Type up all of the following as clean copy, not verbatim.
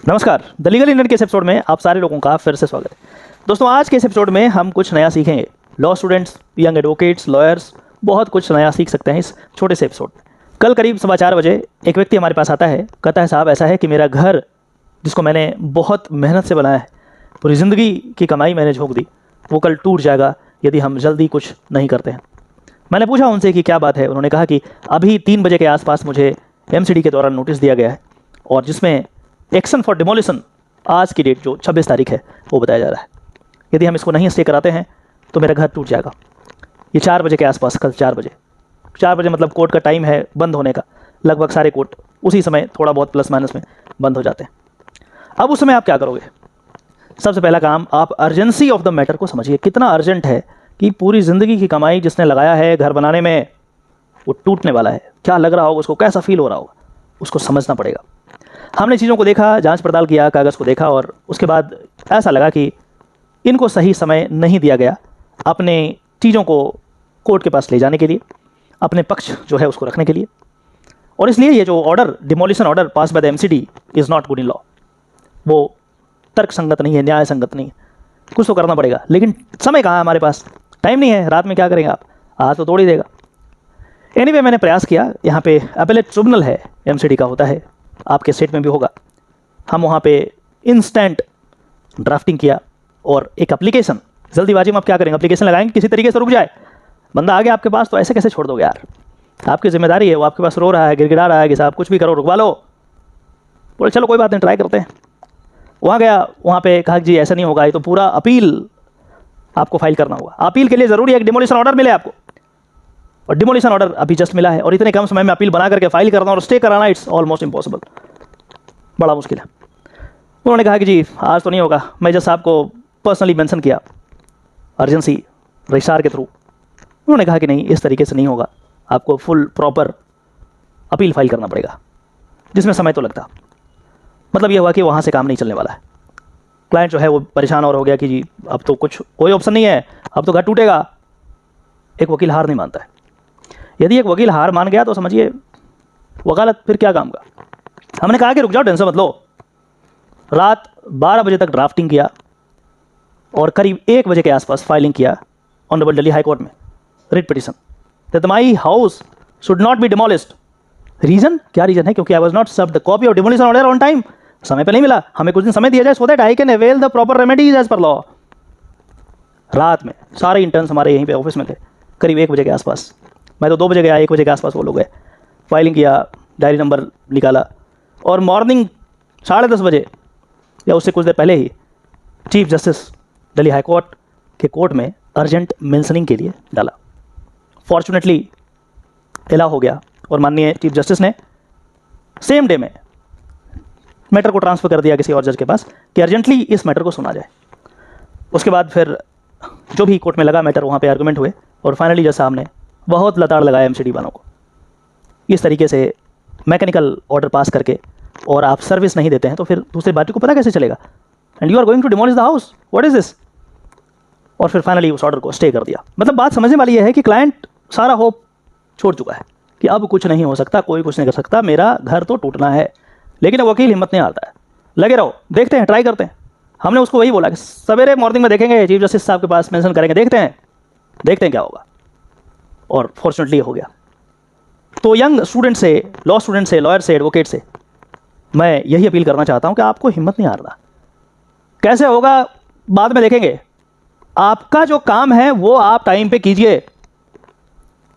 नमस्कार, the legal Indian के इस एपिसोड में आप सारे लोगों का फिर से स्वागत है। दोस्तों, आज के इस एपिसोड में हम कुछ नया सीखेंगे। Law students, young advocates, lawyers बहुत कुछ नया सीख सकते हैं इस छोटे से एपिसोड में। कल करीब 4:15 बजे एक व्यक्ति हमारे पास आता है, कहता है साहब ऐसा है कि मेरा घर जिसको मैंने बहुत मेहनत से बनाया है, पूरी ज़िंदगी की कमाई मैंने झोंक दी, वो कल टूट जाएगा यदि हम जल्दी कुछ नहीं करते हैं। मैंने पूछा उनसे कि क्या बात है। उन्होंने कहा कि अभी 3 बजे के आसपास मुझे MCD के द्वारा नोटिस दिया गया है और जिसमें एक्शन फॉर डिमोलिशन आज की डेट जो 26 तारीख है वो बताया जा रहा है। यदि हम इसको नहीं स्टे कराते हैं तो मेरा घर टूट जाएगा। ये 4 बजे के आसपास, कल 4 बजे मतलब कोर्ट का टाइम है बंद होने का। लगभग सारे कोर्ट उसी समय थोड़ा बहुत प्लस माइनस में बंद हो जाते हैं। अब उस समय आप क्या करोगे? सबसे पहला काम, आप अर्जेंसी ऑफ द मैटर को समझिए। कितना अर्जेंट है कि पूरी ज़िंदगी की कमाई जिसने लगाया है घर बनाने में वो टूटने वाला है। क्या लग रहा होगा उसको, कैसा फील हो रहा होगा, उसको समझना पड़ेगा। हमने चीज़ों को देखा, जांच पड़ताल किया, कागज़ को देखा और उसके बाद ऐसा लगा कि इनको सही समय नहीं दिया गया अपने चीज़ों को कोर्ट के पास ले जाने के लिए, अपने पक्ष जो है उसको रखने के लिए। और इसलिए ये जो order, demolition order pass by the MCD is not good in law, वो तर्क संगत नहीं है, न्याय संगत नहीं है। कुछ तो करना पड़ेगा, लेकिन समय कहाँ है हमारे पास, टाइम नहीं है। रात में क्या करेंगे आप, आज तो तोड़ ही देगा। एनीवे, मैंने प्रयास किया। यहाँ पे अपीलेट ट्रिब्यूनल है, MCD का होता है, आपके स्टेट में भी होगा। हम वहाँ पे इंस्टेंट ड्राफ्टिंग किया और एक एप्लीकेशन, जल्दीबाजी में आप क्या करेंगे, एप्लीकेशन लगाएंगे किसी तरीके से रुक जाए। बंदा आ गया आपके पास तो ऐसे कैसे छोड़ दोगे यार, आपकी जिम्मेदारी है। वो आपके पास रो रहा है, गिड़गिड़ा रहा है कि साहब कुछ भी करो, रुकवा लो। बोले चलो कोई बात नहीं, ट्राई करते हैं। वहाँ गया, वहाँ पे कहा जी ऐसा नहीं होगा, ये तो पूरा अपील आपको फाइल करना होगा। अपील के लिए ज़रूरी है एक डिमोलिशन ऑर्डर मिले आपको, और डिमोलिशन ऑर्डर अभी जस्ट मिला है और इतने कम समय में अपील बना करके फाइल करना और स्टे कराना, इट्स ऑलमोस्ट इम्पॉसिबल, बड़ा मुश्किल है। उन्होंने कहा कि जी आज तो नहीं होगा। मैं जस्ट आपको पर्सनली मेंशन किया अर्जेंसी रजिस्ट्रार के थ्रू। उन्होंने कहा कि नहीं, इस तरीके से नहीं होगा, आपको फुल प्रॉपर अपील फाइल करना पड़ेगा, जिसमें समय तो लगता। मतलब ये हुआ कि वहाँ से काम नहीं चलने वाला है। क्लाइंट जो है वो परेशान और हो गया कि जी अब तो कुछ कोई ऑप्शन नहीं है, अब तो घर टूटेगा। एक वकील हार नहीं मानता है। यदि एक वकील हार मान गया तो समझिए वकालत फिर क्या काम का। हमने कहा कि रुक जाओ, टेंशन मत लो। रात 12 बजे तक ड्राफ्टिंग किया और करीब 1 बजे के आसपास फाइलिंग किया ऑनरेबल दिल्ली हाई कोर्ट में writ petition that my house should not be demolished. Reason क्या रीजन है? क्योंकि I was not served the copy of demolition order on time. समय पे नहीं मिला, हमें कुछ दिन समय दिया जाए so that I can avail the proper remedies as per law. रात में सारे इंटर्न्स हमारे यहीं पे ऑफिस में थे, करीब 1 बजे के आसपास। मैं तो 2 बजे गया, 1 बजे के आसपास वो लोग गए। फाइलिंग किया, डायरी नंबर निकाला और मॉर्निंग 10:30 बजे या उससे कुछ देर पहले ही chief justice Delhi high court के कोर्ट में अर्जेंट मेंशनिंग के लिए डाला। फॉर्चुनेटली अलाउ हो गया और माननीय चीफ जस्टिस ने सेम डे में मैटर को ट्रांसफ़र कर दिया किसी और जज के पास कि अर्जेंटली इस मैटर को सुना जाए। उसके बाद फिर जो भी कोर्ट में लगा मैटर, वहाँ पे आर्गूमेंट हुए और फाइनली जज साहब ने बहुत लताड़ लगाया MCD वालों को। इस तरीके से मैकेनिकल ऑर्डर पास करके और आप सर्विस नहीं देते हैं तो फिर दूसरी पार्टी को पता कैसे चलेगा, and you are going to demolish the house, what is this. और फिर फाइनली उस ऑर्डर को स्टे कर दिया। मतलब बात समझने वाली यह है कि क्लाइंट सारा होप छोड़ चुका है कि अब कुछ नहीं हो सकता, कोई कुछ नहीं कर सकता, मेरा घर तो टूटना है। लेकिन वकील हिम्मत नहीं हारता है, लगे रहो, देखते हैं, ट्राई करते हैं। हमने उसको वही बोला कि सवेरे मॉर्निंग में देखेंगे, चीफ जस्टिस साहब के पास मेंशन करेंगे, देखते हैं क्या होगा। और फॉर्चुनेटली हो गया। तो यंग स्टूडेंट से, लॉ स्टूडेंट से, लॉयर से, एडवोकेट से मैं यही अपील करना चाहता हूं कि आपको हिम्मत नहीं हारना। कैसे होगा बाद में देखेंगे, आपका जो काम है वो आप टाइम पे कीजिए।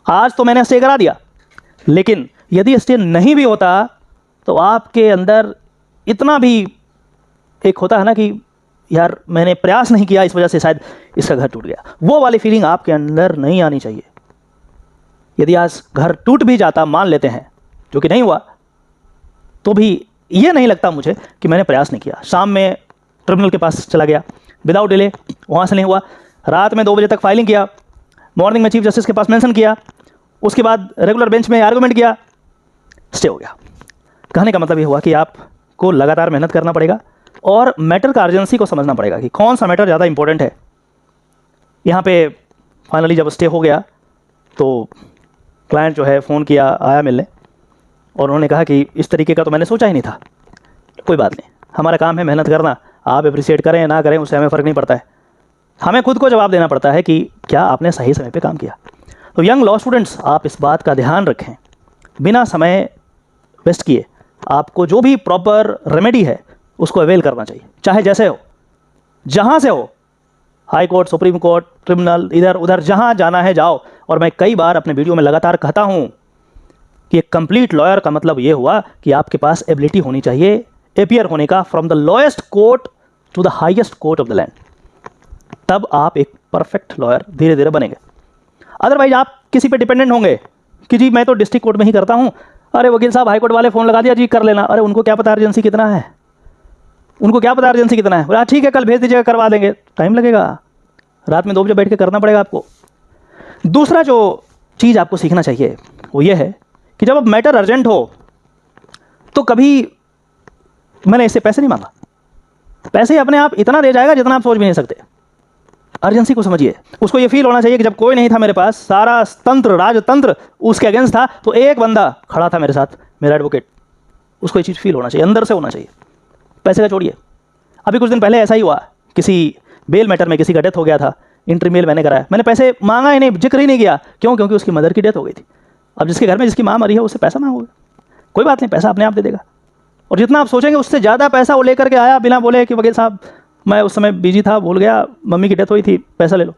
आज तो मैंने स्टे करा दिया, लेकिन यदि स्टे नहीं भी होता तो आपके अंदर इतना भी एक होता है ना कि यार मैंने प्रयास नहीं किया, इस वजह से शायद इसका घर टूट गया, वो वाली फीलिंग आपके अंदर नहीं आनी चाहिए। यदि आज घर टूट भी जाता, मान लेते हैं, जो कि नहीं हुआ, तो भी ये नहीं लगता मुझे कि मैंने प्रयास नहीं किया। शाम में ट्रिब्यूनल के पास चला गया विदाउट डिले, वहाँ से नहीं हुआ। रात में 2 बजे तक फाइलिंग किया, मॉर्निंग में चीफ जस्टिस के पास मेंशन किया, उसके बाद रेगुलर बेंच में आर्गूमेंट किया, स्टे हो गया। कहने का मतलब ये हुआ कि आपको लगातार मेहनत करना पड़ेगा और मैटर का अर्जेंसी को समझना पड़ेगा कि कौन सा मैटर ज़्यादा इंपॉर्टेंट है। यहाँ पे फाइनली जब स्टे हो गया तो क्लाइंट जो है फ़ोन किया, आया मिलने, और उन्होंने कहा कि इस तरीके का तो मैंने सोचा ही नहीं था। कोई बात नहीं, हमारा काम है मेहनत करना, आप अप्रिशिएट करें ना करें उससे हमें फ़र्क नहीं पड़ता है। हमें खुद को जवाब देना पड़ता है कि क्या आपने सही समय पे काम किया। तो यंग लॉ स्टूडेंट्स, आप इस बात का ध्यान रखें, बिना समय वेस्ट किए आपको जो भी प्रॉपर रेमेडी है उसको अवेल करना चाहिए, चाहे जैसे हो, जहाँ से हो, high court, supreme court, tribunal, इधर उधर जहाँ जाना है जाओ। और मैं कई बार अपने वीडियो में लगातार कहता हूँ कि एक कंप्लीट लॉयर का मतलब ये हुआ कि आपके पास एबिलिटी होनी चाहिए एपियर होने का, from the lowest court to the highest court of the land. तब आप एक परफेक्ट लॉयर धीरे धीरे बनेंगे। अदरवाइज आप किसी पे डिपेंडेंट होंगे कि जी मैं तो डिस्ट्रिक्ट कोर्ट में ही करता हूँ, अरे वकील साहब हाई कोर्ट वाले फ़ोन लगा दिया जी कर लेना। अरे उनको क्या पता अर्जेंसी कितना है, उनको क्या पता अर्जेंसी कितना है। बोला ठीक है कल भेज दीजिएगा, करवा देंगे, टाइम लगेगा, रात में 2 बजे बैठ के करना पड़ेगा आपको। दूसरा जो चीज़ आपको सीखना चाहिए वो ये है कि जब अब मैटर अर्जेंट हो तो कभी मैंने इससे पैसे नहीं मांगा, पैसे अपने आप इतना दे जाएगा जितना आप सोच भी नहीं सकते। अर्जेंसी को समझिए, उसको ये फील होना चाहिए कि जब कोई नहीं था मेरे पास, सारा तंत्र राजतंत्र उसके अगेंस्ट था, तो एक बंदा खड़ा था मेरे साथ, मेरा एडवोकेट। उसको ये चीज़ फील होना चाहिए, अंदर से होना चाहिए। पैसे का छोड़िए, अभी कुछ दिन पहले ऐसा ही हुआ, किसी बेल मैटर में किसी का डेथ हो गया था, इंट्री मेल मैंने कराया, मैंने पैसे मांगा ही नहीं, जिक्र ही नहीं किया। क्यों? क्योंकि उसकी मदर की डेथ हो गई थी। अब जिसके घर में जिसकी माँ मरी है उससे पैसा मांगोगे, कोई बात नहीं, पैसा अपने आप दे देगा। और जितना आप सोचेंगे उससे ज़्यादा पैसा वो लेकर के आया, बिना बोले कि वकील साहब मैं उस समय बिजी था, भूल गया, मम्मी की डेथ हुई थी, पैसा ले लो।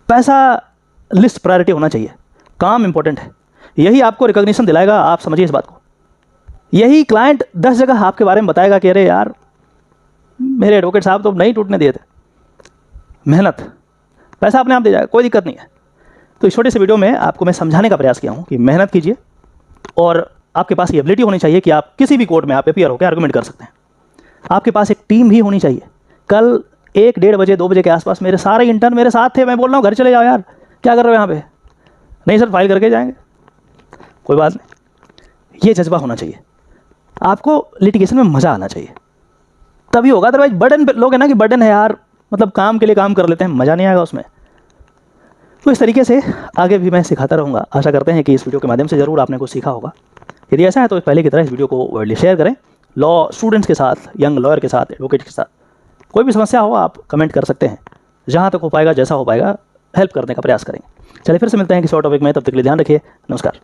पैसा लिस्ट प्रायोरिटी होना चाहिए, काम इंपॉर्टेंट है, यही आपको रिकॉग्निशन दिलाएगा। आप समझिए इस बात को, यही क्लाइंट 10 जगह आपके बारे में बताएगा कि अरे यार मेरे एडवोकेट साहब तो नहीं टूटने दिए थे। मेहनत, पैसा अपने आप दे जाएगा, कोई दिक्कत नहीं है। तो इस छोटे से वीडियो में आपको मैं समझाने का प्रयास किया हूँ कि मेहनत कीजिए और आपके पास ये एबिलिटी होनी चाहिए कि आप किसी भी कोर्ट में आप अपियर होकर आर्गूमेंट कर सकते हैं। आपके पास एक टीम भी होनी चाहिए। कल 1, 1:30 बजे, 2 बजे के आसपास मेरे सारे इंटर्न मेरे साथ थे। मैं बोल रहा हूँ घर चले जाओ यार, क्या कर रहे हो यहाँ पे? नहीं सर फाइल करके जाएंगे, कोई बात नहीं। ये जज्बा होना चाहिए आपको, लिटिगेशन में मज़ा आना चाहिए, तभी होगा। अदरवाइज बर्डन लोग है ना कि बर्डन है यार, मतलब काम के लिए काम कर लेते हैं, मज़ा नहीं आएगा उसमें। तो इस तरीके से आगे भी मैं सिखाता रहूँगा। आशा करते हैं कि इस वीडियो के माध्यम से ज़रूर आपने कुछ सीखा होगा। यदि ऐसा है तो पहले की तरह इस वीडियो को वर्ल्डली शेयर करें, लॉ स्टूडेंट्स के साथ, यंग लॉयर के साथ, एडवोकेट के साथ। कोई भी समस्या हो आप कमेंट कर सकते हैं, जहाँ तक हो पाएगा, जैसा हो पाएगा हेल्प करने का प्रयास करेंगे। चलिए फिर से मिलते हैं किसी और टॉपिक में, तब तक के लिए ध्यान रखिए, नमस्कार।